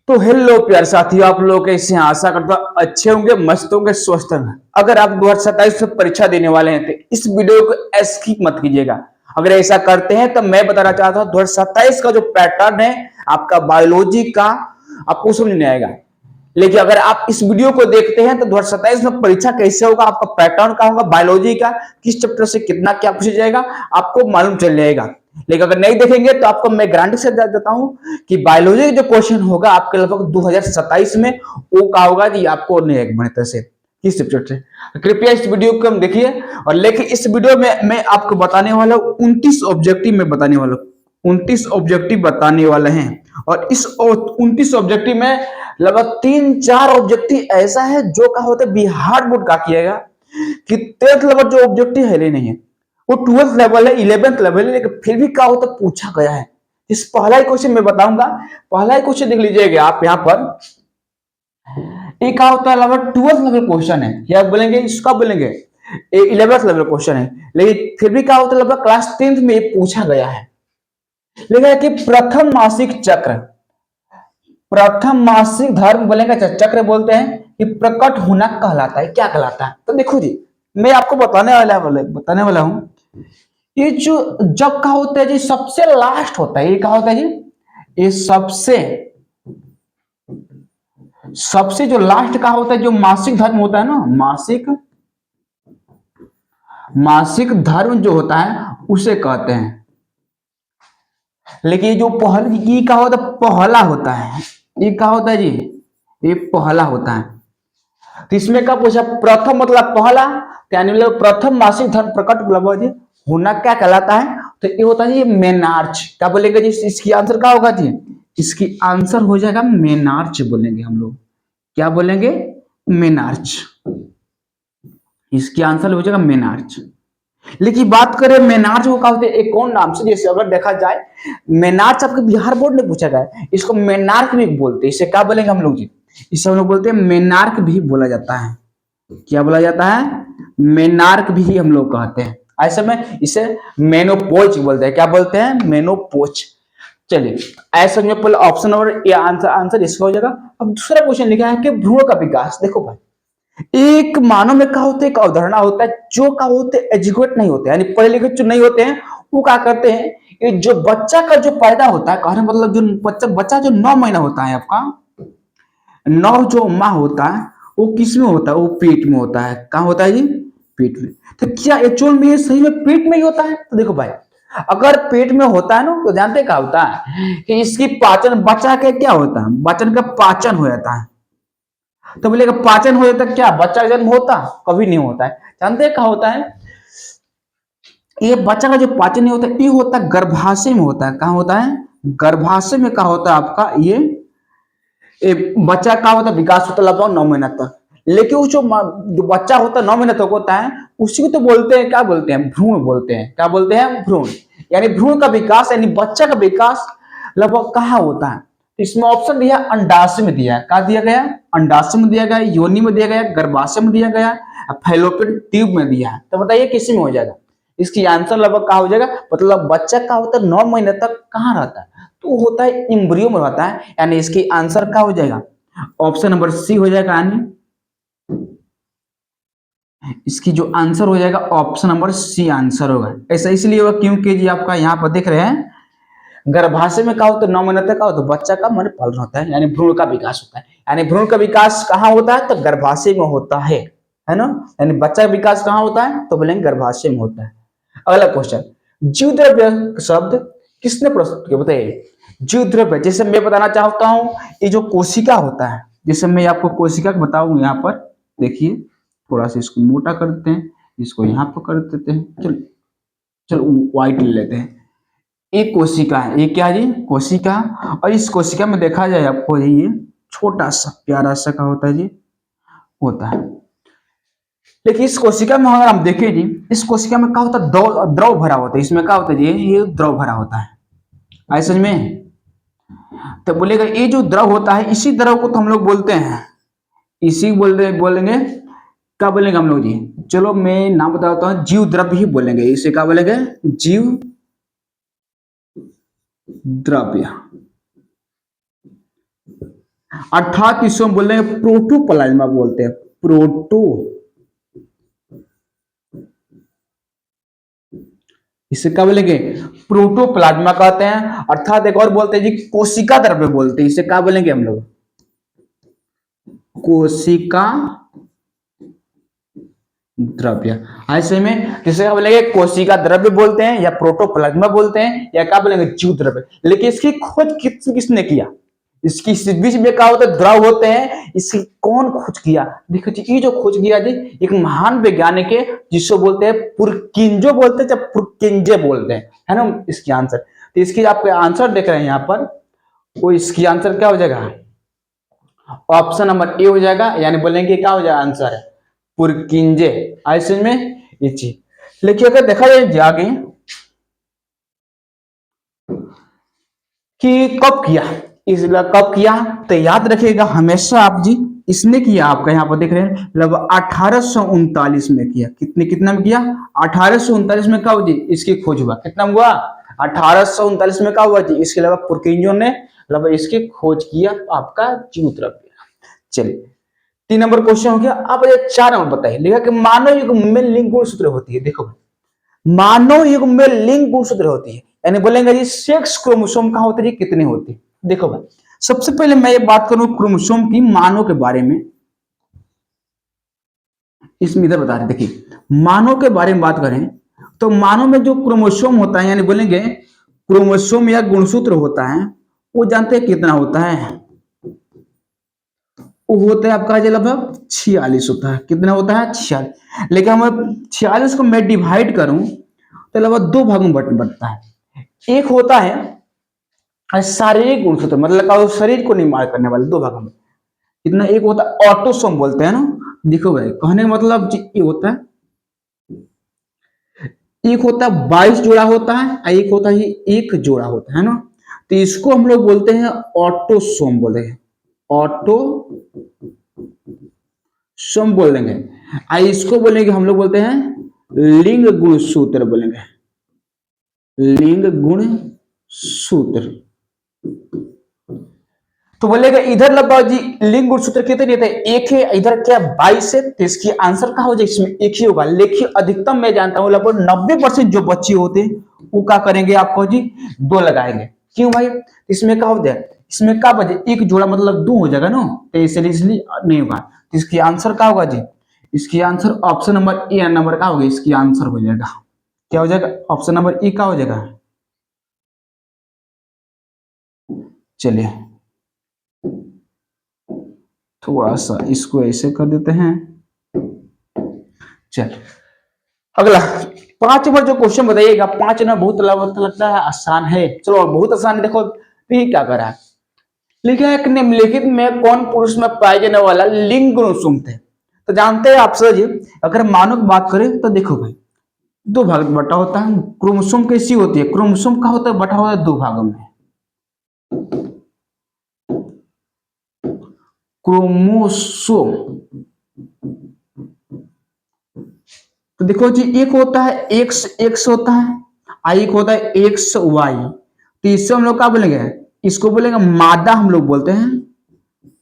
तो हेलो प्यार साथियों, आप लोग कैसे हैं? आशा करता हूं अच्छे होंगे, मस्त होंगे, स्वस्थ होंगे। अगर आप 2027 में परीक्षा देने वाले हैं तो इस वीडियो को स्किप मत कीजिएगा। अगर ऐसा करते हैं तो मैं बताना चाहता हूं 2027 का जो पैटर्न है आपका बायोलॉजी का, आपको समझ नहीं आएगा। लेकिन अगर आप इस वीडियो को देखते हैं तो 2027 में परीक्षा कैसे होगा, आपका पैटर्न क्या होगा, बायोलॉजी का किस चैप्टर से कितना क्या पूछा जाएगा आपको मालूम चल जाएगा। लेकिन अगर नहीं देखेंगे तो आपको मैं गारंटी से देता हूं कि बायोलॉजी जो क्वेश्चन होगा आपके लगभग 2027 में वो क्या होगा जी, आपको नहीं एक बढ़ते से किस चैप्टर से। कृपया इस वीडियो को हम देखिए। और लेकिन इस वीडियो में मैं आपको बताने वाला हूं 29 ऑब्जेक्टिव में बताने वाला हूं, 29 ऑब्जेक्टिव बताने वाले हैं। और इस 29 ऑब्जेक्टिव में लगभग 3-4 ऑब्जेक्टिव ऐसा है जो का होता है बिहार बोर्ड का किएगा कि 10th लेवल जो ऑब्जेक्टिव है नहीं है, वो 12th लेवल है, 11th लेवल है, लेकिन फिर भी क्या होता है पूछा गया है। इस पहला ही क्वेश्चन मैं बताऊंगा, पहला ही क्वेश्चन देख लीजिएगा आप यहाँ पर। एक क्या होता है लगभग 12th लेवल क्वेश्चन है, या बोलेंगे इसका बोलेंगे 11th लेवल क्वेश्चन है, लेकिन फिर भी क्या होता है लगभग क्लास 10th में पूछा गया है। लेकिन कि प्रथम मासिक चक्र, प्रथम मासिक धर्म बोलेंगे चक्र बोलते हैं कि प्रकट होना कहलाता है। क्या कहलाता है तो देखो जी, मैं आपको बताने वाला हूं। ये जो जब का होता है जी सबसे लास्ट होता है, ये क्या होता है जी, ये सबसे सबसे जो लास्ट का होता है, जो मासिक धर्म होता है ना, मासिक धर्म जो होता है उसे कहते हैं। लेकिन जो पहला ये क्या होता है, पहला होता है, ये क्या होता है जी, ये पहला होता है। तो इसमें क्या पूछा, प्रथम मतलब पहला, यानी मतलब प्रथम मासिक धर्म प्रकट मतलब होना क्या कहलाता है, तो ये होता है ये मेनार्च। क्या बोलेंगे जी, इसकी आंसर क्या होगा जी, इसकी आंसर हो जाएगा मेनार्च बोलेंगे हम लोग। क्या बोलेंगे, मेनार्च। इसकी आंसर हो जाएगा मेनार्च। लेकिन बात करें मेनार्च को क्या होते हैं एक कौन नाम से, जैसे अगर देखा जाए मेनार्च आपके बिहार बोर्ड ने पूछा गया, इसको मेनार्क भी बोलते हैं। इसे क्या बोलेंगे हम लोग जी, इसे हम लोग बोलते हैं मेनार्क भी बोला जाता है। क्या बोला जाता है, मेनार्क भी हम लोग कहते हैं। ऐसे में इसे मेनोपोज बोलते हैं। क्या बोलते हैं, मेनोपोज। चलिए ऐसे में पहले ऑप्शन और ये आंसर इसका हो जाएगा। अब दूसरा क्वेश्चन लिखा है कि भ्रूण का विकास। देखो भाई, एक मानव में क्या होता है, एक अवधारणा होता है, जो क्या होते हैं एजुकेट नहीं होते, यानी पढ़े लिखे जो नहीं होते हैं, वो क्या करते हैं, ये जो बच्चा का जो पैदा होता है, कहने मतलब जो बच्चा जो 9 महीना होता है आपका, 9 जो माह होता है वो किस में होता है, वो पेट में होता है। कहाँ होता है जी, पेट में। तो क्या एक्चुअल में ये सही में पेट में ही होता है? तो देखो भाई, अगर पेट में होता है ना तो जानते क्या होता है कि इसकी पाचन, बच्चा का क्या होता है, बच्चन का पाचन हो जाता है। तो बोलेगा पाचन हो जाता, क्या बच्चा का जन्म होता, कभी नहीं होता है। जानते क्या होता है, ये बच्चा का जो पाचन नहीं होता, ये होता है गर्भाशय में होता है। कहाँ होता है, गर्भाशय में क्या होता है आपका, ये बच्चा का होता है विकास होता है लगभग 9 महीना तक। लेकिन वो जो बच्चा होता है 9 महीना तक होता है, उसी को तो बोलते हैं, क्या बोलते हैं, भ्रूण बोलते हैं। क्या बोलते हैं, भ्रूण। यानी भ्रूण का विकास, यानी बच्चा का विकास लगभग कहाँ होता है। इसमें ऑप्शन दिया, अंडाशय में दिया है। क्या दिया गया, अंडाशय में दिया गया, योनि में दिया गया, गर्भाशय में दिया गया, फैलोपियन ट्यूब में दिया है। तो बताइए किसी में हो जाएगा। इसकी आंसर लगभग कहा हो जाएगा, मतलब बच्चा का होता है 9 महीने तक कहाँ रहता है, तो होता है इम्ब्रियो में रहता है। यानी इसकी आंसर क्या हो जाएगा, ऑप्शन नंबर सी हो जाएगा। यानी इसकी जो आंसर हो जाएगा ऑप्शन नंबर सी आंसर होगा। ऐसा इसलिए होगा क्योंकि जी आपका यहाँ पर देख रहे हैं गर्भाशय में क्या होता है 9 महीने तक का होता है बच्चा का मन पालन होता है, यानी भ्रूण का विकास होता है। यानी भ्रूण का विकास कहाँ होता है, तो गर्भाशय में होता है ना। यानी बच्चा का विकास कहाँ होता है, तो बोलेंगे गर्भाशय में होता है। अगला क्वेश्चन, जीव द्रव्य शब्द किसने प्रस्तुत किया, बताइए। जीव द्रव्य, जैसे मैं बताना चाहता हूं, ये जो कोशिका होता है, जैसे मैं आपको कोशिका बताऊं, यहाँ पर देखिए, थोड़ा सा इसको मोटा कर देते हैं, इसको यहाँ पर कर देते हैं। चलो चलो व्हाइट ले लेते हैं। एक कोशिका है, ये क्या है जी, कोशिका। और इस कोशिका में देखा जाए आपको ये छोटा सा प्यारा सा का होता है जी, होता है। लेकिन इस कोशिका में अगर हम देखें जी, इस कोशिका में क्या होता है, द्रव भरा होता है। इसमें क्या होता है जी, ये द्रव भरा होता है। आई समझ में, तो बोलेगा ये जो द्रव होता है, इसी द्रव को तो हम लोग बोलते हैं, इसी बोलेंगे क्या बोलेंगे हम लोग जी, चलो मैं नाम बताता हूँ, जीव द्रव्य ही बोलेंगे। इसे क्या बोलेंगे, जीव द्रव्य। अर्थात इसको हम बोल रहे हैं प्रोटोप्लाज्मा बोलते हैं। प्रोटो, इसे क्या बोलेंगे? प्रोटोप्लाज्मा कहते हैं। अर्थात एक और बोलते हैं जी कोशिका द्रव्य बोलते हैं। इसे क्या बोलेंगे हम लोग? कोशिका द्रव्य। ऐसे में जिसे क्या बोलेंगे? कोशिका द्रव्य बोलते हैं या प्रोटोप्लाज्मा बोलते हैं या क्या बोलेंगे? जीव द्रव्य। लेकिन इसकी खोज किसने किया? इसकी बीच में क्या होता है? द्रव होते हैं। इसकी कौन खोज किया? देखो जी, ये जो खोज किया जी एक महान वैज्ञानिक है जिसको बोलते हैं पुरकिंजो बोलते हैं या पुरकिंजे बोलते हैं, है ना इसकी आंसर। तो इसकी आपके आंसर देख रहे हैं यहाँ पर, वो इसकी आंसर क्या हो जाएगा? ऑप्शन नंबर ए हो जाएगा। यानी बोलेंगे क्या हो जाएगा आंसर? पुरकिंजे। ऐसे में ये चीज। लेकिन अगर देखा जाए आगे कि कब किया, इसका कब किया, तो याद रखिएगा हमेशा आप जी, इसने किया आपका यहाँ पर देख रहे हैं लगभग 1839 में किया। कितना में किया? 1839 में कब जी इसकी खोज हुआ? कितना हुआ? 1839 में क्या हुआ जी? इसके लगभग पुरकिंजो ने लगभग इसकी खोज किया आपका जीव द्रव्य। चलिए 3 नंबर क्वेश्चन हो गया। अब 4 नंबर बताइए। लिखा कि मानव युग में लिंग गुणसूत्र होती है। देखो मानव युग में लिंग गुणसूत्र होती है, यानी बोलेंगे जी सेक्स क्रोमोसोम कहां होते हैं? कितने होते हैं? देखो भाई सबसे पहले मैं ये बात करूं क्रोमोसोम की मानव के बारे में। इसमें इधर बता रहे देखिए, मानव के बारे में बात करें तो मानव में जो क्रोमोसोम होता है यानी बोलेंगे क्रोमोसोम या गुणसूत्र होता है, वो जानते हैं कितना होता है? वो होता है आपका लगभग 46 होता है। कितना होता है? 46। लेकिन हम 46 को मैं डिवाइड करूं तो लगभग 2 भागों में बनता है। एक होता है शारीरिक गुणसूत्र, मतलब शरीर को निर्माण करने वाले 2 भागों में। कितना? एक होता है ऑटोसोम बोलते हैं ना। देखो भाई कहने का मतलब ये होता है, एक होता है 22 जोड़ा होता है और एक होता है एक जोड़ा होता है ना। तो इसको हम लोग बोलते हैं ऑटोसोम बोलते हैं। ऑटोसोम बोल देंगे। इसको बोलेंगे हम लोग बोलते हैं लिंग गुणसूत्र बोलेंगे। लिंग गुण सूत्र। तो बोलेगा इधर लगभग जी लिंग गुणसूत्र कितने थे? एक है। इधर क्या 22 है, तो इसकी आंसर क्या हो जाए? इसमें एक ही होगा। लेकिन अधिकतम मैं जानता हूं लगभग 90% जो बच्चे होते हैं वो क्या करेंगे? आपको जी 2 लगाएंगे। क्यों भाई? इसमें क्या हो जाए? इसमें क्या बचे? एक जोड़ा मतलब 2 हो जाएगा ना, तो इसलिए नहीं होगा। तो इसकी आंसर क्या होगा जी? इसकी answer option number A number का होगा। इसकी आंसर हो जाएगा क्या हो जाएगा? ऑप्शन नंबर ए का हो जाएगा। चलिए थोड़ा सा इसको ऐसे कर देते हैं। चल अगला 5 नंबर जो क्वेश्चन बताइएगा, 5 नंबर बहुत लगता है आसान है। चलो बहुत आसान है। देखो ये क्या कर रहा है, लिखा है कि निम्नलिखित में कौन पुरुष में पाए जाने वाला लिंग गुणसूत्र थे? तो जानते हैं आप सर जी, अगर मानव की बात करें तो देखो भाई 2 भाग में बटा होता है। क्रोमोसोम कैसी होती है? क्रोमोसोम का होता है बटा होता है 2 भागों में। क्रोमोसोम तो देखो जी एक होता है एक्स एक्स होता है, एक होता है एक्स वाई। तो इससे हम लोग क्या बोलेंगे? इसको बोलेंगे मादा हम लोग बोलते हैं,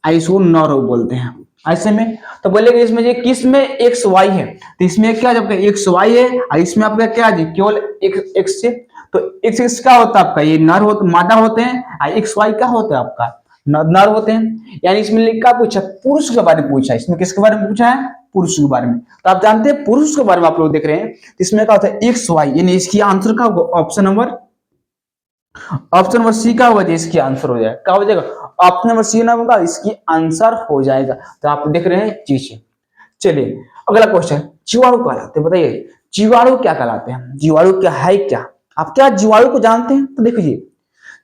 इसको नर बोलते हैं। ऐसे में तो बोलेंगे इसमें जी किस में एक्स वाई है, तो इसमें क्या जब एक्स वाई है और इसमें आपका क्या जी केवल एक्स एक्स से। तो एक्स एक्स क्या होता है आपका? ये नर होता मादा होते हैं और एक्स वाई क्या होता है आपका? नर होते हैं। यानी इसमें क्या पूछा? पुरुष के बारे में पूछा। इसमें किसके बारे में पूछा है? पुरुष के बारे में। तो आप जानते हैं पुरुष के बारे में आप लोग देख रहे हैं, इसमें क्या होता है? X Y. यानी इसकी आंसर का ऑप्शन नंबर सी का होगा जी इसकी आंसर हो जाएगा। क्या हो जाएगा? ऑप्शन नंबर सी ना होगा, इसकी आंसर हो जाएगा। तो आप देख रहे हैं चीजें। चलिए अगला क्वेश्चन, जीवाणु कहलाते हैं। बताइए जीवाणु क्या कहलाते हैं? जीवाणु क्या है? क्या आप क्या जीवाणु को जानते हैं? तो देखिए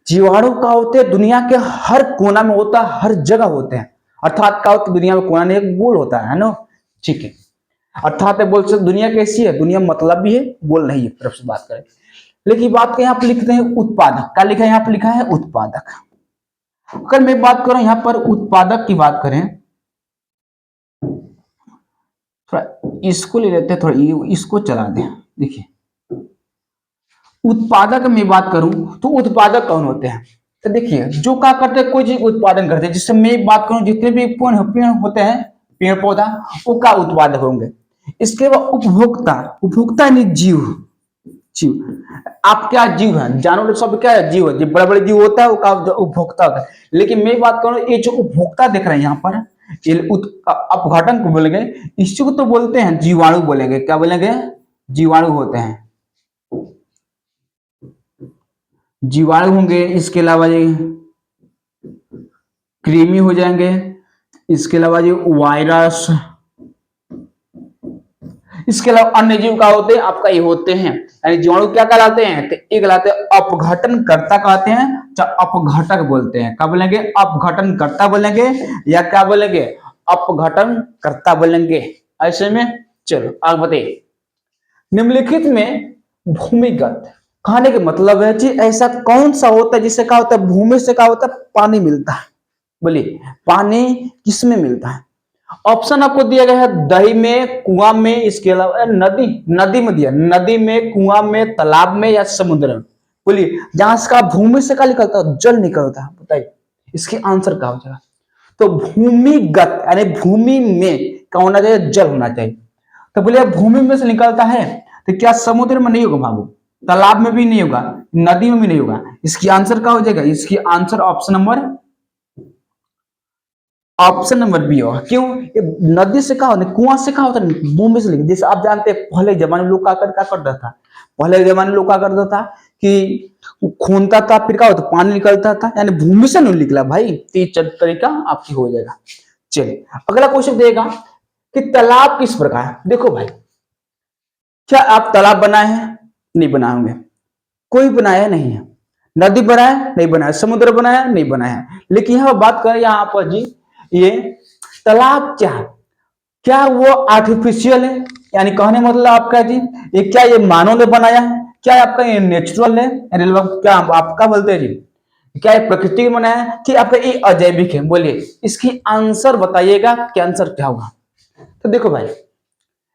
जीवाणु का होते हैं दुनिया के हर कोना में होता है, हर जगह होते हैं। अर्थात क्या होता है? दुनिया में कोना नहीं एक गोल होता है ना। ठीक है, अर्थात बोल सकते दुनिया कैसी है? दुनिया मतलब भी है, गोल नहीं है। तरफ से बात करें, लेकिन बात यहाँ पर लिखते हैं उत्पादक। क्या लिखा है? यहाँ पर लिखा है उत्पादक। अगर मैं बात करूं यहाँ पर उत्पादक की बात करें, थोड़ा इसको ले लेते हैं, थोड़ा इसको चला दें। देखिए उत्पादक में बात करूं तो उत्पादक कौन होते हैं? तो देखिए जो क्या करते हैं, कोई चीज उत्पादन करते हैं, जिससे मैं बात करूं जितने भी पेड़ पेड़ होते हैं, पेड़ पौधा, वो का उत्पादक होंगे। इसके बाद उपभोक्ता, उपभोक्ता यानी जीव, जीव, आप क्या जीव है, जानवर सब क्या है, जीव है, जो बड़े बड़े जीव होता है वो का उपभोक्ता होता है। लेकिन मैं बात करूं ये जो उपभोक्ता देख रहे हैं यहाँ पर, ये अपघटन को बोलेंगे, इसी को तो बोलते हैं जीवाणु बोलेंगे। क्या बोलेंगे, जीवाणु होते हैं, जीवाणु होंगे। इसके अलावा ये कृमि हो जाएंगे, इसके अलावा ये वायरस, इसके अलावा अन्य जीव का होते हैं आपका ये होते हैं, यानी जीवाणु क्या कहलाते हैं, तो एक कहलाते हैं अपघटन कर्ता कहते हैं, चाहे अपघटक बोलते हैं। क्या बोलेंगे, अपघटन कर्ता बोलेंगे या क्या बोलेंगे, अपघटन कर्ता बोलेंगे। ऐसे में चलो आगे बताइए। निम्नलिखित में भूमिगत कहने के मतलब है जी ऐसा कौन सा होता है जिससे क्या होता है, भूमि से क्या होता है, पानी मिलता है। बोलिए पानी किस में मिलता है। ऑप्शन आपको दिया गया है दही में, कुआं में, इसके अलावा नदी, नदी में दिया, नदी में, कुआं में, तालाब में या समुद्र में। बोलिए जहां से भूमि से क्या निकलता है, जल निकलता है, बताइए इसकी आंसर क्या हो जाएगा। तो भूमिगत यानी भूमि में क्या होना चाहिए, जल होना चाहिए। तो बोलिए भूमि में से निकलता है तो क्या समुद्र में नहीं होगा बाबू, तालाब में भी नहीं होगा, नदी में भी नहीं होगा। इसकी आंसर क्या हो जाएगा, इसकी आंसर ऑप्शन नंबर बी होगा। क्यों, ये नदी से कहा होता है, कुआं से कहा होता है, भूमि से लेकर। जैसे आप जानते हैं पहले जमाने में लोग क्या करता था, पहले जमाने में लोग क्या करता था कि खूनता था, फिर क्या होता पानी निकलता था, यानी भूमि से नहीं निकला भाई। तीन तरीका आपकी हो जाएगा। चलिए अगला क्वेश्चन देगा कि तालाब किस प्रकार है। देखो भाई, क्या आप तालाब बनाए हैं, नहीं बनाए होंगे, कोई बनाया नहीं है। नदी बनाया नहीं बनाया, समुद्र बनाया नहीं बनाया। लेकिन यहां बात करें यहाँ पर जी, ये तालाब क्या है, क्या वो आर्टिफिशियल है, यानी कहने मतलब आपका जी ये क्या ये मानव ने बनाया है, क्या आपका ये नेचुरल है, क्या आपका बोलते हैं जी, क्या ये प्रकृति में बनाया है, कि आपका ये अजैविक है। बोलिए इसकी आंसर बताइएगा कि आंसर क्या होगा। तो देखो भाई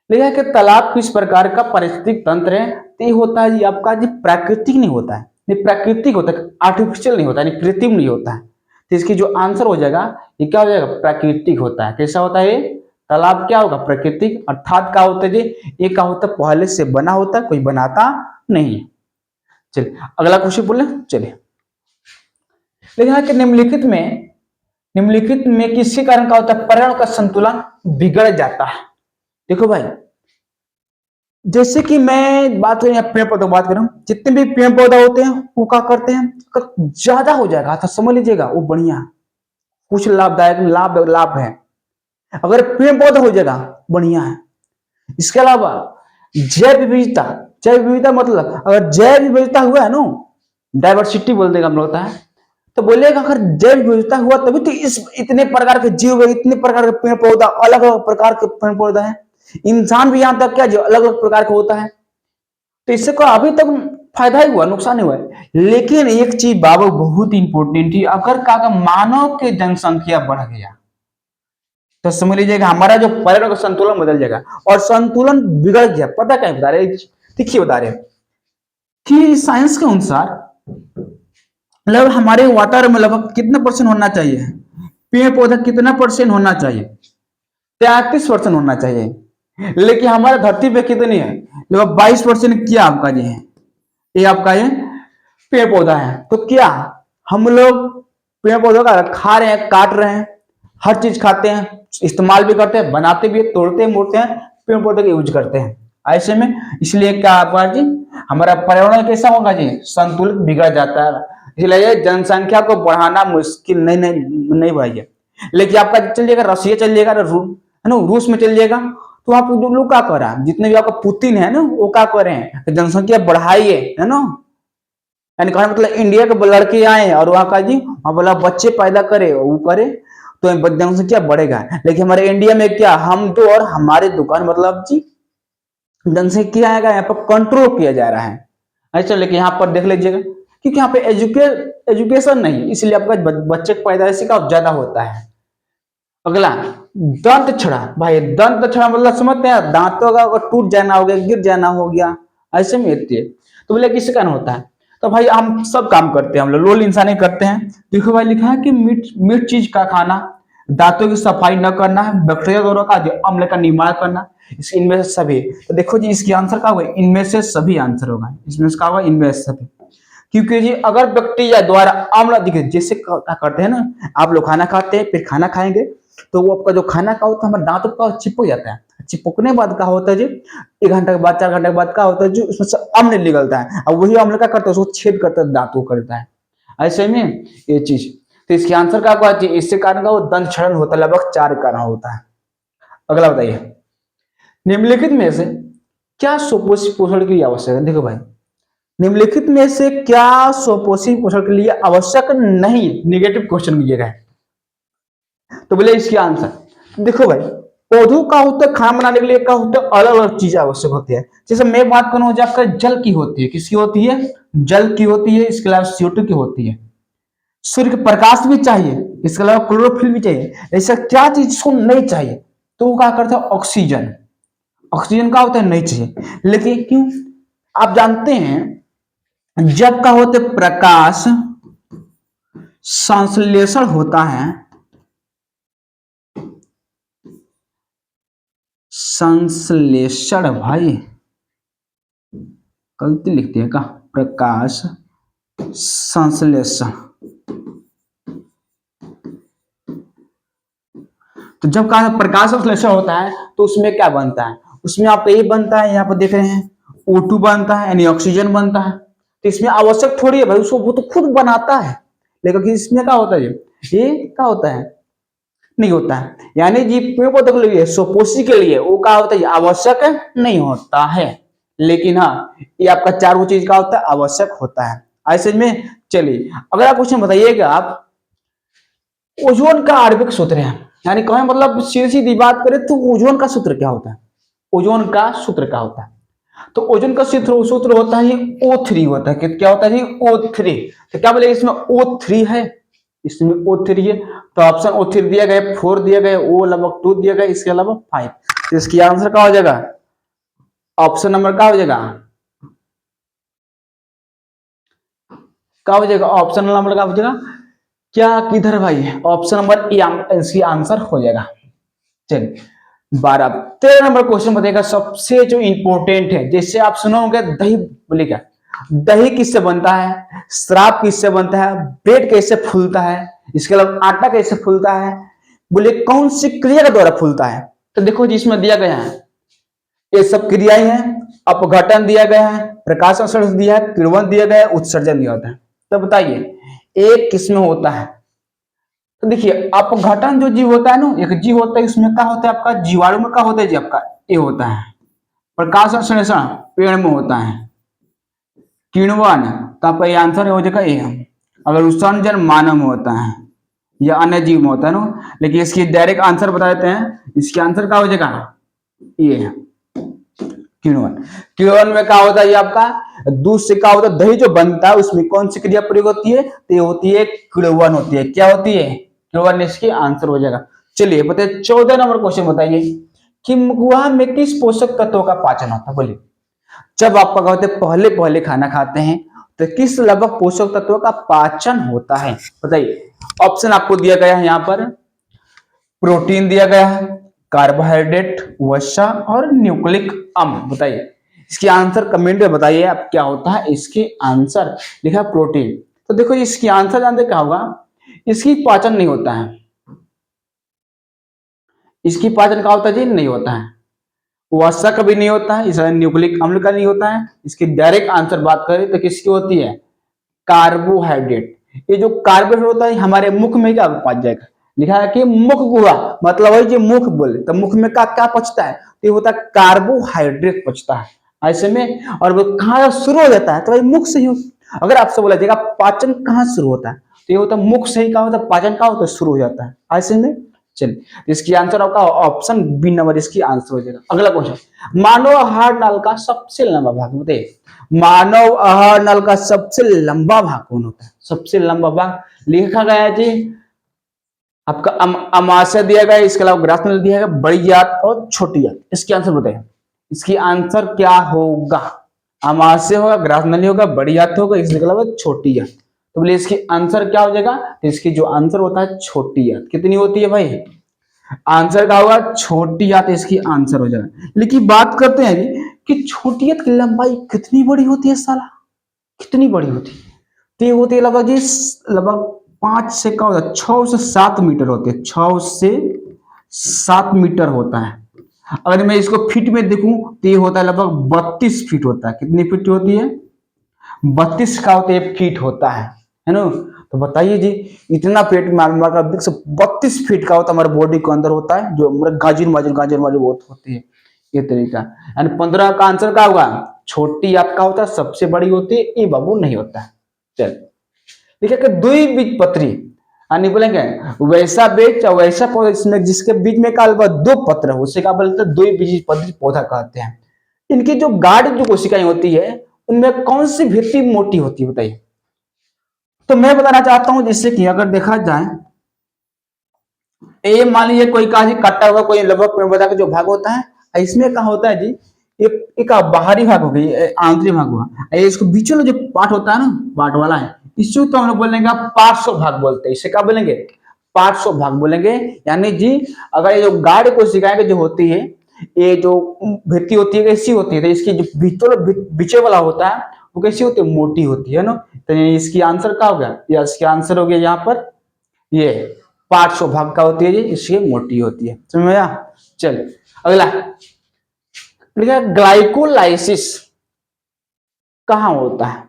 लिखा है कि तालाब किस प्रकार का पारिस्थितिक तंत्र है, तो ये होता है जी आपका जी प्राकृतिक नहीं होता है, नहीं प्राकृतिक होता है, आर्टिफिशियल नहीं होता है, कृत्रिम नहीं होता है। तो इसकी जो आंसर हो जाएगा ये क्या हो जाएगा, प्राकृतिक होता है। कैसा होता है, तालाब क्या होगा, प्राकृतिक। अर्थात क्या होता है जी, ये क्या होता है, पहले से बना होता है, कोई बनाता नहीं है। चलिए अगला क्वेश्चन बोले। चलिए लिखा है कि निम्नलिखित में किसके कारण क्या होता है, पर्यावरण का संतुलन बिगड़ जाता है। देखो भाई जैसे कि मैं बात करूं, पेड़ पौधों की बात करूं, जितने भी पेड़ पौधा होते हैं वो क्या करते हैं, अगर ज्यादा हो जाएगा तो समझ लीजिएगा वो बढ़िया, कुछ लाभदायक लाभ है। अगर पेड़ पौधा हो जाएगा बढ़िया है। इसके अलावा जैव विविधता, जैव विविधता मतलब अगर जैव विविधता हुआ है ना, डाइवर्सिटी बोल देगा हम लोग होता है, तो बोलेगा अगर जैव विविधता हुआ तभी तो इस इतने प्रकार के जीव है, इतने प्रकार के पेड़ पौधा, अलग अलग प्रकार के पेड़ पौधा है। इंसान भी यहां तक क्या जो अलग अलग प्रकार का होता है। तो इससे को अभी तक फायदा ही हुआ, नुकसान ही हुआ है। लेकिन एक चीज बाबू बहुत इंपॉर्टेंट थी, अगर का मानव की जनसंख्या बढ़ गया तो समझ लीजिएगा हमारा जो पर्यावरण का संतुलन बदल जाएगा, और संतुलन बिगड़ गया। पता क्या बता रहे, देखिए बता रहे कि साइंस के अनुसार मतलब हमारे वातावरण में लगभग कितना % होना चाहिए, पेड़ पौधा कितना % होना चाहिए, 33% होना चाहिए। लेकिन हमारे धरती पे कितनी है, लगभग 22% क्या आपका जी है, ये आपका ये पेड़ पौधा है। तो क्या हम लोग पेड़ पौधों का खा रहे हैं, काट रहे हैं, हर चीज खाते हैं, इस्तेमाल भी करते हैं, बनाते भी, तोड़ते हैं, मोड़ते हैं, पेड़ पौधे का यूज करते हैं। ऐसे में इसलिए क्या आपका जी हमारा पर्यावरण कैसा होगा जी, संतुलित बिगड़ जाता है। इसलिए जनसंख्या को बढ़ाना मुश्किल नहीं भाई। लेकिन आपका चलिएगा रसिया चलिएगा, है ना, रूस में चलिएगा, तो आप जो लोग क्या कर रहा है, जितने भी आपका पुतिन है ना, वो क्या कर रहे हैं, जनसंख्या बढ़ाइए, है ना, यानी कहने मतलब इंडिया के लड़के आए और वहां का जी वहां बोला बच्चे पैदा करे, वो करे तो जनसंख्या बढ़ेगा। लेकिन हमारे इंडिया में क्या, हम तो और हमारे दुकान मतलब जी जनसंख्या आएगा यहाँ पर कंट्रोल किया जा रहा है। अच्छा लेकिन यहाँ पर देख लीजिएगा क्योंकि यहाँ पे एजुकेशन नहीं, इसलिए आपका बच्चे की पैदाइश का ज्यादा होता है। अगला दंत छड़ा, भाई दंत छड़ा मतलब समझते हैं, दांतों का अगर टूट जाना हो गया, गिर जाना हो गया, ऐसे में होती है। तो बोले किसके कारण होता है, तो भाई हम सब काम करते हैं, हम लोग लोल इंसान ही करते हैं। देखो भाई लिखा है कि मीठ मीठ चीज का खाना, दांतों की सफाई न करना है, बैक्टीरिया द्वारा का जो अम्ल का निर्माण करना, इनमें से सभी। तो देखो जी इसकी आंसर क्या होगा, इनमें से सभी आंसर होगा, इसमें से क्या होगा, इनमें से सभी। क्योंकि जी अगर बैक्टीरिया द्वारा अम्ल दिखे, जैसे क्या करते हैं ना, आप लोग खाना खाते हैं, फिर खाना खाएंगे तो वो आपका जो खाना का होता है हमारे दांतों का चिपक जाता है, चिपकने बाद क्या होता है जी, 1 घंटे के बाद 4 घंटे के बाद क्या होता है जो उसमें से अम्ल निकलता है, और वही अम्ल क्या करता है, उसको छेद करता है, दांतों करता है, ऐसे में ये चीज। तो इसके आंसर क्या होगा जी, इससे कारण का वो दंत क्षरण होता है, लगभग 4 कारण होता है। अगला बताइए, निम्नलिखित में से क्या सुपोषी पोषण के लिए आवश्यक है। देखो भाई निम्नलिखित में से क्या सुपोषी पोषण के लिए आवश्यक नहीं, निगेटिव क्वेश्चन किया गया। तो बोले इसकी आंसर देखो भाई, पौधों का होता है खाना बनाने के लिए क्या होता है, अलग अलग चीजें आवश्यक होती है। जैसे मैं बात करूं आपका जल की होती है, किसकी होती है, जल की होती है, इसके अलावा CO2 की होती है, सूर्य का प्रकाश भी चाहिए, इसके अलावा क्लोरोफिल भी चाहिए। ऐसा क्या चीज इसको नहीं चाहिए, तो वो क्या करता है, ऑक्सीजन। ऑक्सीजन का होता है नहीं चाहिए, लेकिन क्यों, आप जानते हैं जब का होते प्रकाश संश्लेषण होता है, संश्लेषण भाई गलती लिखते हैं का, प्रकाश संश्लेषण। तो जब का प्रकाश संश्लेषण होता है तो उसमें क्या बनता है, उसमें आप ये बनता है, यहाँ पर देख रहे हैं O2 बनता है, यानी ऑक्सीजन बनता है। तो इसमें आवश्यक थोड़ी है भाई, उसको वो तो खुद बनाता है, लेकिन इसमें क्या होता है, ये क्या होता है, नहीं होता है। यानी जी पेड़ पौधों के लिए, सुपोषी के लिए वो क्या होता है, आवश्यक नहीं होता है, लेकिन हाँ ये आपका चारों चीज का होता है, आवश्यक होता है। ऐसे में चलिए अगला क्वेश्चन बताइएगा आप, ओजोन का आणविक सूत्र है, यानी कहें मतलब सीधी सीधी बात करें तो ओजोन का सूत्र क्या होता है, ओजोन का सूत्र क्या होता है, तो ओजोन का सूत्र होता है O3 होता है, क्या होता है जी, O3। तो क्या बोले इसमें O3 है, इसमें O3 है, तो ऑप्शन O3 दिया गया, 4 दिया गया, O लगभग 2 दिया गया, इसके अलावा 5। तो इसकी आंसर क्या हो जाएगा, ऑप्शन नंबर क्या हो जाएगा, क्या हो जाएगा, ऑप्शन नंबर क्या हो जाएगा, क्या किधर भाई, ऑप्शन नंबर ए इसकी आंसर हो जाएगा। चलिए 12 13 नंबर क्वेश्चन बताएगा, सबसे जो इंपॉर्टेंट है, जैसे आप सुनोगे दही, बोलेगा दही किससे बनता है, शराब किससे बनता है, ब्रेड कैसे फूलता है, इसके अलावा आटा कैसे फूलता है, बोले कौन सी क्रिया के द्वारा फूलता है। तो देखो जिसमें दिया गया है ये सब क्रियाएं हैं, अपघटन दिया गया है, प्रकाश संश्लेषण दिया है, किण्वन दिया गया है, उत्सर्जन दिया होता है। तो बताइए एक किसमें होता है, तो देखिए अपघटन जो जीव होता है ना, एक जीव होता है, इसमें क्या होता है आपका, जीवाणु में क्या होता है जी आपका, ये होता है। प्रकाश संश्लेषण पेड़ में होता है, किण्वन तो आपका ये आंसर हो जाएगा ए। अगर उत्सर्जन मानव में होता है या अन्य जीव में होता है ना, लेकिन इसकी डायरेक्ट आंसर बता देते हैं, इसकी आंसर क्या हो जाएगा, ये किण्वन। किण्वन में क्या होता है ये आपका, दूध से क्या होता है, दही जो बनता है उसमें कौन सी क्रिया प्रयोग होती है, तो ये होती है किण्वन होती है, क्या होती है, किण्वन, इसकी आंसर हो जाएगा। चलिए बताइए 14 नंबर क्वेश्चन बताइए कि महुआ में किस पोषक तत्वों का पाचन होता है, बोलिए जब आप क्या होते पहले पहले खाना खाते हैं तो किस लगभग पोषक तत्वों का पाचन होता है, बताइए। ऑप्शन आपको दिया गया है यहाँ पर, प्रोटीन दिया गया है, कार्बोहाइड्रेट, वसा और न्यूक्लिक अम्ल, बताइए इसकी आंसर कमेंट में बताइए आप क्या होता है इसके आंसर। लिखा प्रोटीन, तो देखो इसकी आंसर जानते क्या होगा, इसकी पाचन नहीं होता है, इसकी पाचन का होता है जी नहीं होता है, वसा का भी नहीं होता है, इसका न्यूक्लिक अम्ल का नहीं होता है। इसकी डायरेक्ट आंसर बात करें तो किसकी होती है, कार्बोहाइड्रेट। ये जो कार्बोहाइड्रेट होता है हमारे मुख में क्या पच जाएगा, लिखा है कि मुख गुहा, मतलब है जो मुख बोले तो मुख में क्या पचता है, तो ये होता है कार्बोहाइड्रेट पचता है ऐसे में। और वो कहाँ शुरू हो जाता है, तो भाई मुख से ही। अगर आपसे बोला जाएगा पाचन कहाँ शुरू होता है, तो ये होता है मुख से ही, कहा होता है पाचन कहाँ होता है, शुरू हो जाता है ऐसे में। चलिए इसकी आंसर आपका ऑप्शन बी नंबर इसकी आंसर हो जाएगा। अगला क्वेश्चन, मानव आहार नल का सबसे लंबा भाग बताइए, मानव आहार नल का सबसे लंबा भाग कौन होता है, सबसे लंबा भाग लिखा गया है जी आपका अमाशय दिया गया है, इसके अलावा ग्रास नल दिया गया, बड़ी आंत और छोटी आंत। इसकी आंसर बताइए, इसकी आंसर क्या होगा, आमाशय होगा, ग्रास नली होगा, बड़ी आंत होगा, इसके अलावा छोटी आंत। तो बोले इसकी आंसर क्या हो जाएगा, तो इसकी जो आंसर होता है छोटी आंत कितनी होती है भाई, आंसर क्या होगा छोटी आंत इसकी आंसर हो जाएगा। लेकिन बात करते हैं जी कि छोटी आंत की लंबाई कितनी बड़ी होती है साला, कितनी बड़ी होती है, तो ये होती है लगभग जी लगभग 5 से क्या होता है 6 से 7 मीटर होती है, 6 से 7 मीटर होता है। अगर मैं इसको फीट में देखूं तो ये होता है लगभग 32 फीट होता है। कितनी फीट होती है, 32 का होता है फीट होता है ना। तो बताइए जी इतना पेट में 32 फीट का होता है हमारे बॉडी के अंदर होता है, जो हमारे गाजर माजर बहुत होती है ये तरीका। यानी 15 का आंसर क्या होगा, छोटी आपका होता है सबसे बड़ी होती है, ये बाबू नहीं होता है। चल देखिए कि द्विबीजपत्री यानी बोलेंगे वैसा बीज या वैसा पौधा इसमें जिसके बीच में का दो पत्र हो उसे क्या बोलते हैं, द्विबीजपत्री पौधा कहते हैं। इनकी जो गाढ़ जो कोशिकाएं होती है उनमें कौन सी भित्ति मोटी होती है बताइए। तो मैं बताना चाहता हूं जिससे कि अगर देखा जाए ये मान लीजिए कोई का जी कटा हुआ कोई लगभग में बता के जो भाग होता है इसमें क्या होता है जी, एक बाहरी भाग हो गई आंतरिक भाग हुआ, इसको बीच वाला जो पार्ट होता है ना पार्ट वाला है इसको तो हम लोग बोलेंगे पार्श्व भाग बोलते हैं। इसे क्या बोलेंगे, पार्श्व भाग बोलेंगे। यानी जी अगर ये जो गाढ़ कोशिकाएं जो होती है ये जो भित्ति होती है कैसी होती है, तो इसकी जो बीचे वाला होता है वो कैसी होती है, मोटी होती है ना। तो इसकी आंसर क्या हो गया, या इसकी आंसर हो गया यहाँ पर ये पार्श्व भाग का होती है जी, इसकी मोटी होती है। समझ में आया। चल अगला ग्लाइकोलाइसिस कहाँ होता है,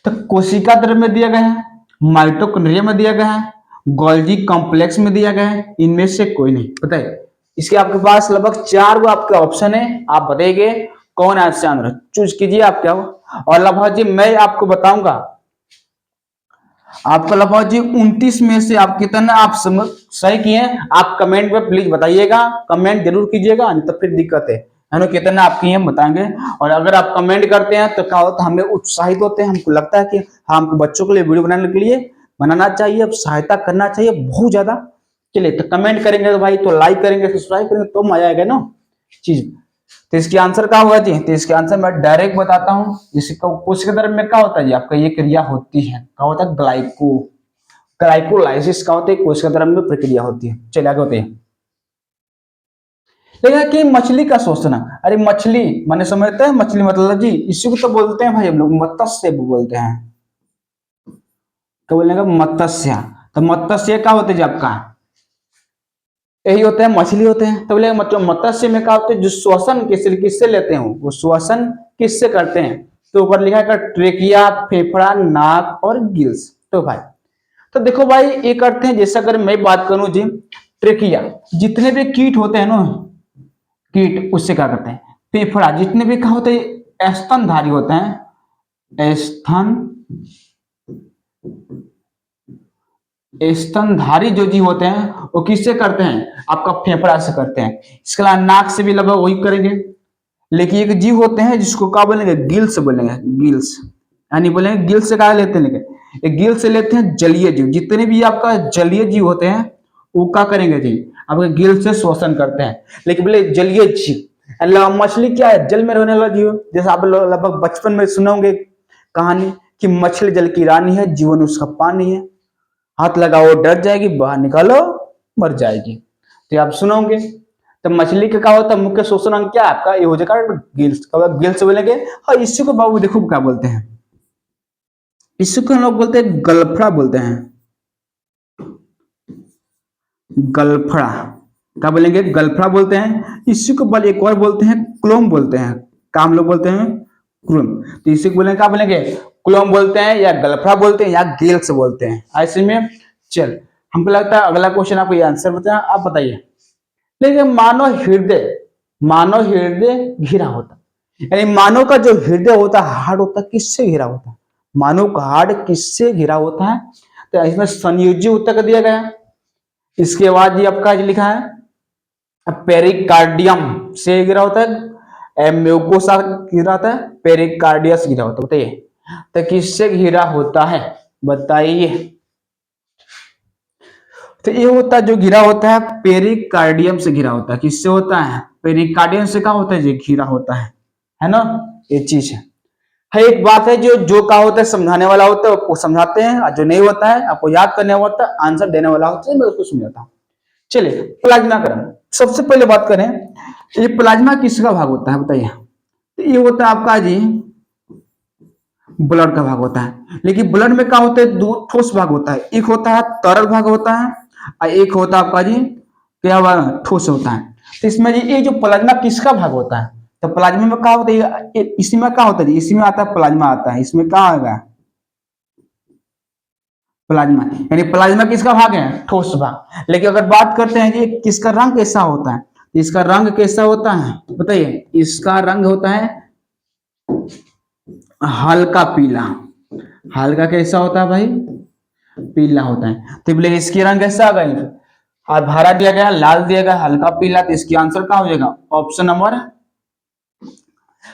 तो कोशिका द्रव्य में दिया गया है, माइटोकॉन्ड्रिया में दिया गया है, गोल्गी कॉम्प्लेक्स में दिया गया है, इनमें से कोई नहीं। बताइए इसके आपके पास लगभग 4 वो आपके ऑप्शन है, आप बताइए कौन ऐसा आंसर चूज कीजिए आप क्या हो। और लगभग जी मैं आपको बताऊंगा आपका लगभग जी 29 में से आप कितना आप समझ सही किए, आप कमेंट में प्लीज बताइएगा, कमेंट जरूर कीजिएगा नहीं तो फिर दिक्कत है ना, कितना आप किए हम बताएंगे। और अगर आप कमेंट करते हैं तो क्या होता है हमें उत्साहित होते हैं, हमको लगता है कि हमको बच्चों के लिए वीडियो बनाने के लिए बनाना चाहिए, अब सहायता करना चाहिए बहुत ज्यादा। चलिए तो कमेंट करेंगे तो भाई, तो लाइक करेंगे सब्सक्राइब करेंगे तो मजा आएगा ना चीज। तो इसकी आंसर क्या होगा जी, तो इसके आंसर मैं डायरेक्ट बताता हूँ। इसका कोशिका द्रव्य में क्या होता है जी, आपका ये क्रिया होती है क्या होता है, ग्लाइकोलाइसिस का होता है, कोशिका द्रव्य में प्रक्रिया होती है। चलिए आगे होते हैं। लेकिन कि मछली का शोषण, अरे मछली माने समझते हैं मछली मतलब जी इसी को तो बोलते हैं भाई हम लोग मत्स्य बोलते हैं, क्या बोलेंगे मत्स्य। तो मत्स्य क्या होते हैं जी आपका, यही होते हैं मछली होते हैं। तो बोले मतलब मत्स्य में क्या होते हैं जो श्वसन किससे लेते हैं, वो श्वसन किससे करते हैं, तो ऊपर लिखा है ट्रेकिया, फेफड़ा, नाक और गिल्स। तो भाई तो देखो भाई ये करते हैं, जैसे अगर मैं बात करूं जी ट्रेकिया जितने भी कीट होते हैं ना कीट उससे क्या करते हैं, फेफड़ा जितने भी क्या होते हैं स्तनधारी होते हैं, स्तनधारी जो जीव होते हैं वो किससे करते हैं, आपका फेफड़ा से करते हैं। इसके अलावा नाक से भी लगभग वही करेंगे। लेकिन एक जीव होते हैं जिसको क्या बोलेंगे, गिल्स बोलेंगे, गिल्स यानी बोलेंगे गिल्स से क्या लेते हैं, लेकिन एक गिल्स से लेते हैं जलीय जीव, जितने भी आपका जलीय जीव होते हैं वो क्या करेंगे जी आपके गिल्स से शोषण करते हैं। लेकिन बोले जलीय जीव, मछली क्या है, जल में रहने वाला जीव, जैसे आप लोग लगभग बचपन में सुने होंगे कहानी कि मछली जल की रानी है, जीवन उसका पानी है, हाथ लगाओ डर जाएगी, बाहर निकालो मर जाएगी। तो आप सुनोगे। तो मछली का क्या होता है मुख्य शोषण अंग क्या आपका, ये हो जाएगा गिल्स। गिल्स बोलेंगे। हाँ इसी को बाबू देखो क्या बोलते हैं, इसी को हम लोग बोलते हैं गलफड़ा बोलते हैं, गलफड़ा क्या बोलेंगे, गलफड़ा बोलते हैं। इसी को बल एक और बोलते हैं क्लोम बोलते हैं, काम लोग बोलते हैं क्लोम। तो इसी को बोलेंगे क्या बोलेंगे, क्लोम बोलते हैं या गलफड़ा बोलते हैं या गिल्स बोलते हैं ऐसे में। चल हमको लगता है अगला क्वेश्चन आपको ये आंसर बताया, आप बताइए। लेकिन मानव हृदय घिरा होता, यानी मानव का जो हृदय होता है हार्ड होता है किससे घिरा होता है, मानव का हार्ड किससे घिरा होता है, तो इसमें संयोजी उत्तर दिया गया है। इसके बाद ये आपका लिखा है पेरिकार्डियम से घिरा होता है, म्यूकोसा घिरा होता है, पेरिकार्डियस घिरा होता है। बताइए तो किससे घिरा होता है बताइए। तो ये होता है जो घिरा होता है पेरिकार्डियम से घिरा होता है, किससे होता है, पेरिकार्डियम से क्या होता है, जो घिरा होता है ना, ये चीज है। है एक बात है, जो का होता है समझाने वाला होता है वो समझाते हैं, और जो नहीं होता है आपको याद करने वाला होता है, आंसर देने वाला होता है, मैं उसको समझाता हूँ। चलिए प्लाज्मा क्रम, सबसे पहले बात करें, ये प्लाज्मा किसका भाग होता है बताइए। तो ये होता है आपका जी ब्लड का भाग होता है। लेकिन ब्लड में क्या होता है, दो ठोस भाग होता है, एक होता है तरल भाग होता है और एक होता है आपका जी क्या हुआ ठोस होता है। तो इसमें जी ये जो प्लाज्मा किसका भाग होता है, तो प्लाज्मा में क्या होता है, इसी में क्या होता है, इसी में आता है प्लाज्मा आता है, इसमें क्या आएगा प्लाज्मा, यानी प्लाज्मा किसका भाग है, ठोस भाग। लेकिन अगर बात करते हैं कि किसका रंग कैसा होता है, तो इसका रंग कैसा होता है बताइए, इसका रंग होता है हल्का पीला। हल्का कैसा होता है भाई, पीला होता है। तो बोले इसकी रंग कैसा आ गई, और हरा दिया गया, लाल दिया गया, हल्का पीला, तो इसकी आंसर क्या हो जाएगा, ऑप्शन नंबर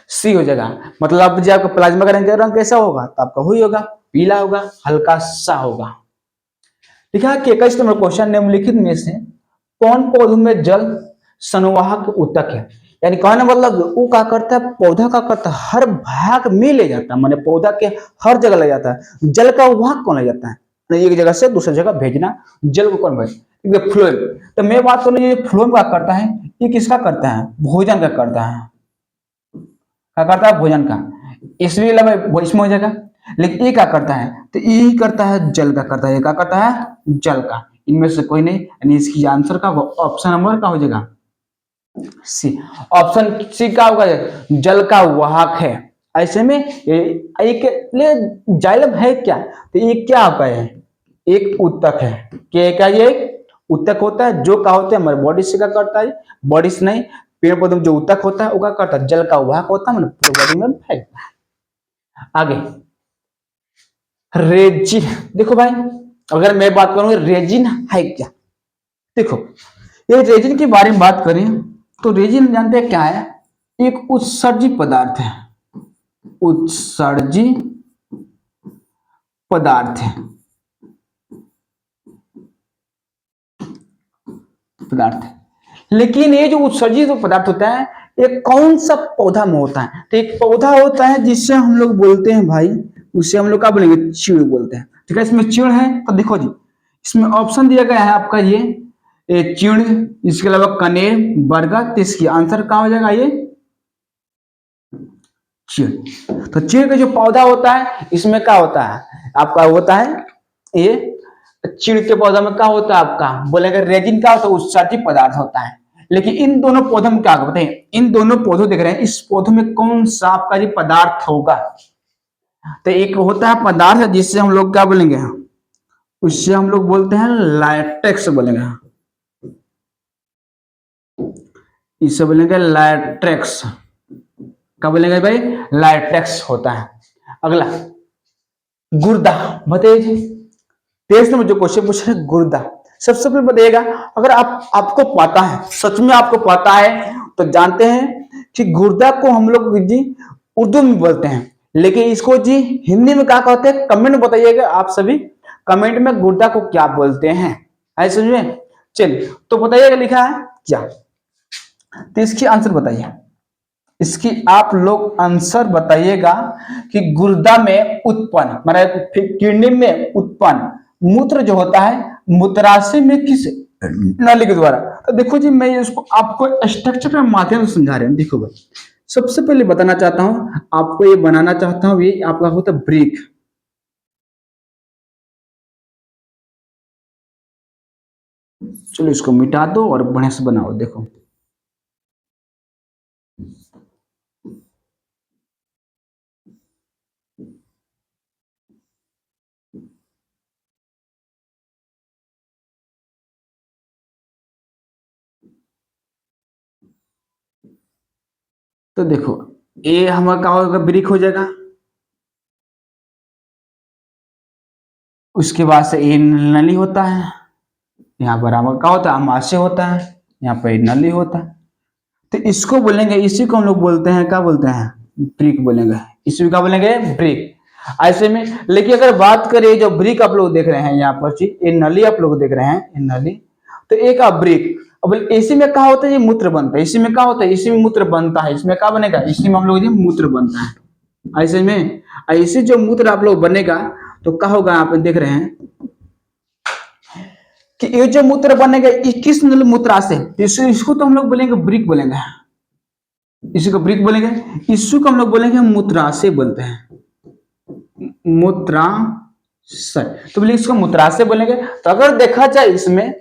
सी हो जाएगा। मतलब जब आपका प्लाज्मा का रंग कैसा होगा, तो आपका हुई होगा पीला होगा, हल्का सा होगा। लिखा है कि 21 नंबर क्वेश्चन, निम्नलिखित में से कौन पौधों में जल संवाहक ऊतक है। यानी कहने मतलब वो क्या करता है, पौधा का करता है हर भाग में ले जाता है, माने पौधा के हर जगह ले जाता है। जल का वाहक कौन ले जाता है, एक जगह से दूसरी जगह भेजना, जल को कौन भेज, फ्लोएम। तो मैं बात करूँ ये फ्लोएम का करता है, ये किसका करता है, भोजन का करता है, क्या करता है भोजन का, इसमें इसमें हो जाएगा। लेकिन ये क्या करता है, तो यही करता है जल का करता है, ये क्या करता है जल का, इनमें से कोई नहीं, यानी इसकी आंसर का ऑप्शन नंबर का हो जाएगा सी। ऑप्शन सी का होगा जल का वाहक है। ऐसे में एक जाइलम है क्या, तो ये क्या होता है, एक ऊतक है। क्या ये एक ऊतक होता है, जो क्या होता है हमारे बॉडी से क्या करता है, बॉडी से नहीं, पेड़ पौधे में जो ऊतक होता है वो क्या करता है, जल का वाहक होता है, मतलब पूरे बॉडी में फैलता है। आगे रेजिन, देखो भाई अगर मैं बात करूं रेजिन है क्या, देखो ये रेजिन के बारे में बात करें तो रेजिन जानते हैं क्या है, एक उत्सर्जी पदार्थ है, उत्सर्जी पदार्थ है, पदार्थ है। लेकिन ये जो उत्सर्जित पदार्थ होता है ये कौन सा पौधा में होता है, तो एक पौधा होता है जिससे हम लोग बोलते हैं भाई, उसे हम लोग क्या बोलेंगे चीड़ बोलते हैं। ठीक है, इसमें चीड़ है तो देखो जी इसमें ऑप्शन दिया गया है आपका ये चीड़, इसके अलावा कनेर, बरगद, तो इसकी आंसर क्या हो जाएगा ये चीड़। तो चीड़ का जो पौधा होता है इसमें क्या होता है आपका, होता है ये चीड़ के पौधा में क्या होता है आपका बोलेंगे रेजिन, क्या होता है उत्सर्जित पदार्थ होता है। लेकिन इन दोनों पौधों में क्या बताइए, इन दोनों पौधों देख रहे हैं, इस पौधों में कौन सा आपका जी पदार्थ होगा, तो एक होता है पदार्थ जिससे हम लोग क्या बोलेंगे, उससे हम लोग बोलते हैं लैटेक्स बोलेंगे, इससे बोलेंगे लैटेक्स, क्या बोलेंगे भाई लैटेक्स होता है। अगला गुर्दा, बताइए 23 नंबर जो क्वेश्चन पूछ रहे गुर्दा, सबसे पहले बताइएगा अगर आपको पता है, सच में आपको पता है तो जानते हैं कि गुर्दा को हम लोग जी उर्दू में बोलते हैं, लेकिन इसको जी हिंदी में क्या कहते हैं, कमेंट में बताइएगा आप सभी, कमेंट में गुर्दा को क्या बोलते हैं, ऐसे समझे। चलिए तो बताइएगा लिखा है क्या, तो इसकी आंसर बताइए, इसकी आप लोग आंसर बताइएगा कि गुर्दा में उत्पन्न मतलब किडनी में उत्पन्न मूत्र जो होता है मूत्राशय में किस नली के द्वारा। तो देखो जी मैं इसको आपको स्ट्रक्चर के माध्यम से समझा रहे हैं। देखो भाई सबसे पहले बताना चाहता हूं आपको, ये बनाना चाहता हूं, ये आपका होता है ब्रिक। चलो इसको मिटा दो और बढ़िया से बनाओ। देखो तो देखो ये हमारा क्या होगा, ब्रिक हो जाएगा। उसके बाद से ये नली होता है, यहाँ पर हमारा क्या होता है अमाशय होता है, यहाँ पर नली होता है। तो इसको बोलेंगे, इसी को हम लोग बोलते हैं क्या बोलते हैं ब्रिक बोलेंगे, इसी को क्या बोलेंगे ब्रिक। ऐसे में लेकिन अगर बात करें जो ब्रिक आप लोग देख रहे हैं यहाँ पर ये नली आप लोग देख रहे हैं, ये नली, तो एक ब्रिक। अब इसी में क्या होता है, ये मूत्र बनता है, इसी में क्या होता है, इसी में मूत्र बनता है, इसमें क्या बनेगा, इसी में हम लोग मूत्र बनता है। ऐसे में ऐसे जो मूत्र आप लोग बनेगा तो क्या होगा, आप देख रहे हैं कि ये जो मूत्र बनेगा 21 नल मूत्राशय, इसको तो हम लोग बोलेंगे ब्रिक बोलेंगे, इसी को ब्रिक बोलेंगे, इसको हम लोग बोलेंगे मूत्राशय बोलते हैं, मूत्राशय। तो बोले इसको मूत्राशय बोलेंगे। तो अगर देखा जाए इसमें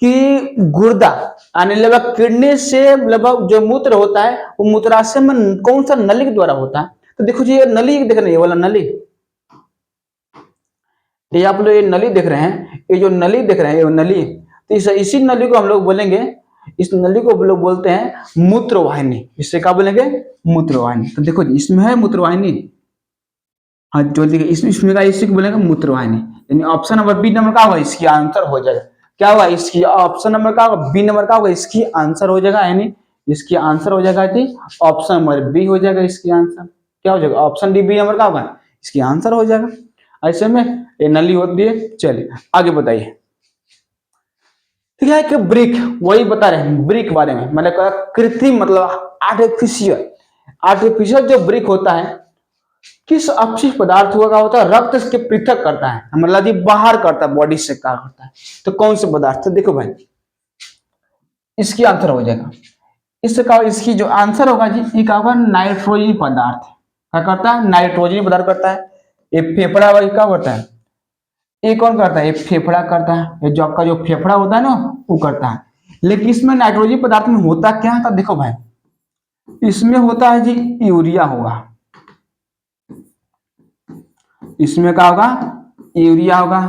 कि गुर्दा यानी लगभग किडनी से लगभग जो मूत्र होता है वो मूत्राशय में कौन सा नली के द्वारा होता है, तो देखो जी ये नली देख रहे हैं, ये वाला नली, ये आप लोग ये नली देख रहे हैं, ये जो नली देख रहे हैं ये नली, तो इसी नली को हम लोग बोलेंगे, इस नली को हम लोग बोलते हैं मूत्रवाहिनी। इससे क्या बोलेंगे, मूत्रवाहिनी। तो देखो जी इसमें है मूत्रवाहिनी, हाँ जो देखिए इसमें का इसी को बोलेंगे मूत्रवाहिनी, यानी ऑप्शन नंबर बी नंबर का होगा, इसकी आंसर हो जाएगा क्या होगा, इसकी ऑप्शन नंबर का होगा, बी नंबर का होगा, इसकी आंसर हो जाएगा, यानी इसकी आंसर हो जाएगा जी ऑप्शन नंबर बी हो जाएगा, इसकी आंसर क्या हो जाएगा, ऑप्शन डी बी नंबर का होगा, इसकी आंसर हो जाएगा। ऐसे में ये नली होती है। चलिए आगे बताइए। ठीक है कि ब्रिक, वही बता रहे हैं ब्रिक के बारे में, मैंने कहा कृत्रिम मतलब आर्टिफिशियल, आर्टिफिशियल जो ब्रिक होता है किस अपशिष्ट पदार्थ का होता है, रक्त के पृथक करता है, मतलब जी बाहर करता है बॉडी से, क्या करता है, तो कौन से पदार्थ, तो देखो भाई इसकी आंसर हो जाएगा, इसका इसकी जो आंसर होगा जी ये क्या होगा, नाइट्रोजन पदार्थ, क्या करता है, नाइट्रोजन पदार्थ करता है। ये फेफड़ा वाली क्या करता है, ये कौन करता है, ये फेफड़ा करता है, ये जो आपका जो फेफड़ा होता है ना वो करता है। लेकिन इसमें नाइट्रोजन पदार्थ में होता क्या है, तो देखो भाई इसमें होता है जी यूरिया होगा, इसमें क्या होगा, यूरिया होगा,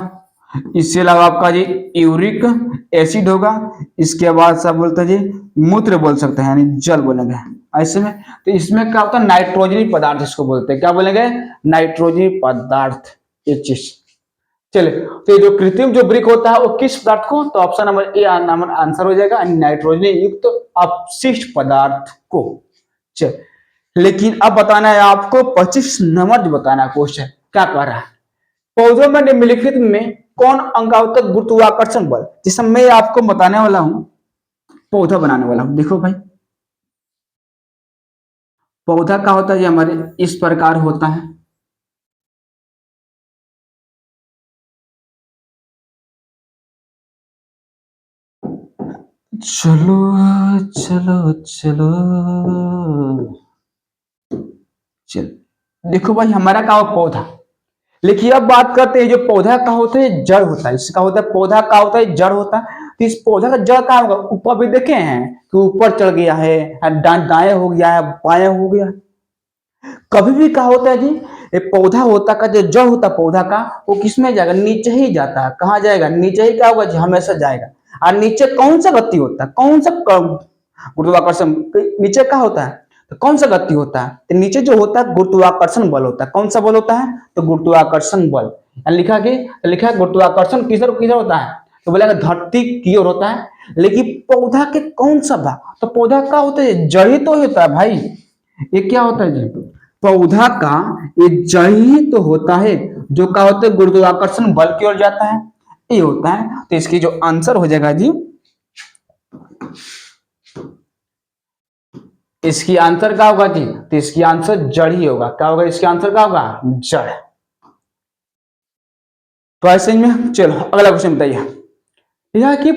इसके अलावा आपका जी यूरिक एसिड होगा, इसके बाद सब बोलते हैं जी मूत्र बोल सकते हैं, यानी जल बोलेंगे ऐसे में। तो इसमें क्या होता है, नाइट्रोजनी पदार्थ इसको बोलते हैं, क्या बोलेंगे, नाइट्रोजनी पदार्थ, ये चीज। चलिए तो ये जो कृत्रिम जो ब्रिक होता है वो किस पदार्थ को, तो option number A number answer हो जाएगा, नाइट्रोजन युक्त अपशिष्ट पदार्थ को। चल लेकिन अब बताना है आपको 25 नंबर जो बताना है क्वेश्चन क्या कह रहा है, पौधों में निम्नलिखित में कौन अंगावतक गुरुत्वाकर्षण बल, जिसमें मैं आपको बताने वाला हूं, पौधा बनाने वाला हूं। देखो भाई पौधा क्या होता है, हमारे इस प्रकार होता है, चलो चलो चलो चल, देखो भाई हमारा क्या हो पौधा, लेकिन अब बात करते हैं जो पौधा का होता है जड़ होता है, इसका होता है पौधा का होता है जड़ होता है। तो इस पौधा का जड़ का होगा, ऊपर भी देखे हैं कि ऊपर चढ़ गया है, दाएं हो गया है, बाएं हो गया है। कभी भी क्या होता है जी, ये पौधा होता का जो जड़ होता पौधा का वो किसमें जाएगा, नीचे ही जाता है, कहाँ जाएगा, नीचे ही क्या होगा जी, हमेशा जाएगा। और नीचे कौन सा गति होता है, कौन सा गुरुत्वाकर्षण, नीचे क्या होता है, तो कौन सा गति होता है, तो नीचे जो होता है गुरुत्वाकर्षण बल होता है, कौन सा बल होता है, तो गुरुत्वाकर्षण बल। लिखा कि लिखा है गुरुत्वाकर्षण किधर किधर होता है, तो बोलेगा धरती की ओर होता है। लेकिन पौधा के कौन सा भाग, तो पौधा का होता है जड़ ही तो होता है भाई, ये क्या होता है जी, पौधा का ये जड़ ही तो होता है, जो क्या होता है गुरुत्वाकर्षण बल की ओर जाता है, ये होता है। तो इसकी जो आंसर हो जाएगा जी, इसकी आंसर क्या होगा जी, तो इसकी आंसर जड़ ही होगा, क्या होगा, इसकी आंसर क्या होगा, जड़। तो ऐसे में चलो अगला क्वेश्चन बताइए, यह कि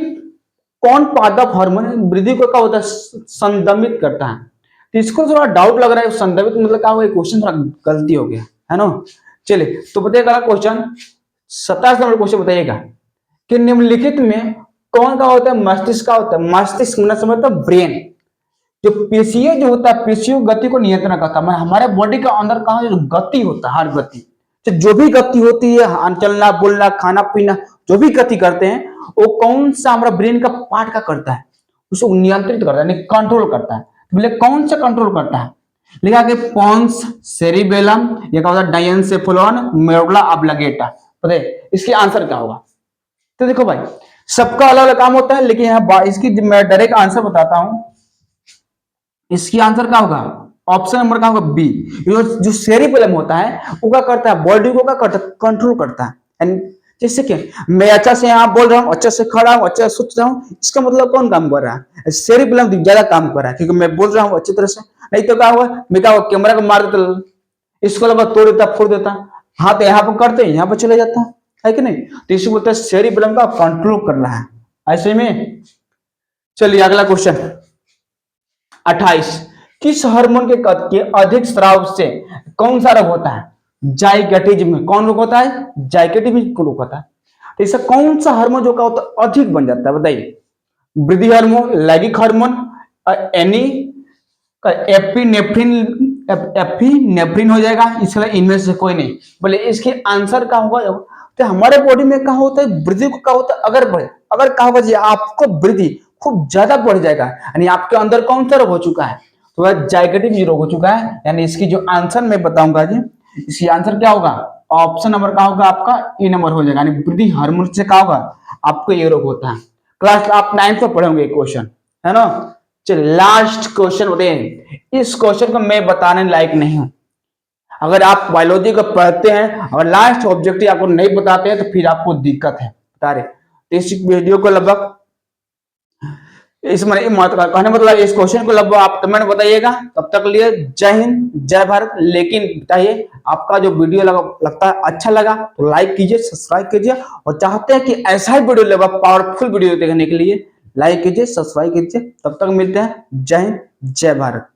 कौन पादप हार्मोन वृद्धि को क्या होता है, संदमित करता है। तो इसको थोड़ा डाउट लग रहा है, संदमित मतलब क्या होगा, क्वेश्चन थोड़ा गलती हो गया है ना। चलिए तो बताइएगा क्वेश्चन 27 नंबर क्वेश्चन बताइएगा कि निम्नलिखित में कौन का होता है, मस्तिष्क का होता है, मस्तिष्क मतलब समझता है ब्रेन, जो पेशियों जो होता है पेशियों गति को नियंत्रण करता है, हमारे बॉडी के अंदर कहा जो गति होता है, हर गति तो जो भी गति होती है, चलना बोलना खाना पीना जो भी गति करते हैं वो कौन सा हमारा ब्रेन का पार्ट का करता है, उसको नियंत्रित करता है, कंट्रोल करता है। तो बोले कौन सा कंट्रोल करता है, लिखा कि पोन्स, सेरिबेलम, ये क्या होता है, डायनसेफेलॉन, मेडुला ऑब्लिंगेटा। पता है इसकी आंसर क्या होगा, तो देखो भाई सबका अलग अलग काम होता है, लेकिन यहाँ इसकी मैं डायरेक्ट आंसर बताता हूं, इसकी आंसर क्या होगा, ऑप्शन नंबर क्या होगा बी। जो सेरिबेलम होता है वो क्या करता है, बॉडी को क्या करता है, कंट्रोल करता है। जैसे कि मैं अच्छा से यहाँ बोल रहा हूँ, अच्छा से खड़ा हूँ, अच्छा से सोच रहा हूँ, इसका मतलब कौन काम कर रहा है, सेरिबेलम ज्यादा काम कर रहा है, क्योंकि मैं बोल रहा हूँ अच्छी तरह से। नहीं तो क्या हुआ, मैं क्या कैमरा को मार देता इसको लगा तोड़ देता फोड़ देता, हाँ तो यहाँ पर करते यहाँ पर चले जाता है कि नहीं, तो इसी बोलते हैं सेरिबेलम का कंट्रोल करना है ऐसे में। चलिए अगला क्वेश्चन 28, किस हार्मोन के अधिक स्राव से कौन सा रोग होता है? जाइगेटिज्म। कौन रोग होता है? जाइगेटिज्म रोग होता है। तो इसका कौन सा हार्मोन जो का होता है अधिक बन जाता है बताइए? वृद्धि हार्मोन, लैंगिक हार्मोन, एनी एपिनेफ्रिन, एपिनेफ्रिन हो जाएगा, इसलिए इनमें से कोई नहीं। बोले इसके आंसर क्या होगा? तो हमारे बॉडी में क्या होता है वृद्धि को क्या होता है अगर क्या होगा जी आपको वृद्धि खूब ज्यादा बढ़ जाएगा, यानी आपके अंदर कौन सा रोग हो चुका है? तो वह जाइगेटिव रोग हो चुका है। यानी इसकी जो आंसर मैं बताऊंगा जी, इसकी आंसर क्या होगा? ऑप्शन नंबर क्या होगा आपका? ई नंबर हो जाएगा। यानी वृद्धि हार्मोन से क्या होगा आपको ये रोग होता है। क्लास आप 9th में पढ़ोगे क्वेश्चन, है ना। चलिए लास्ट क्वेश्चन बताइए, इस क्वेश्चन को मैं बताने लायक नहीं हूं। अगर आप बायोलॉजी को पढ़ते हैं और लास्ट ऑब्जेक्टिव आपको नहीं बताते हैं तो फिर आपको दिक्कत है, बता रहे। तो इस वीडियो को लगभग कहने मतलब इस क्वेश्चन को लगभग आप कमेंट बताइएगा। तब तक लिए जय हिंद जय भारत। लेकिन बताइए आपका जो वीडियो लगता है अच्छा लगा तो लाइक कीजिए, सब्सक्राइब कीजिए, और चाहते हैं कि ऐसा ही वीडियो लगभग पावरफुल वीडियो देखने के लिए लाइक कीजिए, सब्सक्राइब कीजिए। तब तक मिलते हैं। जय हिंद जय भारत।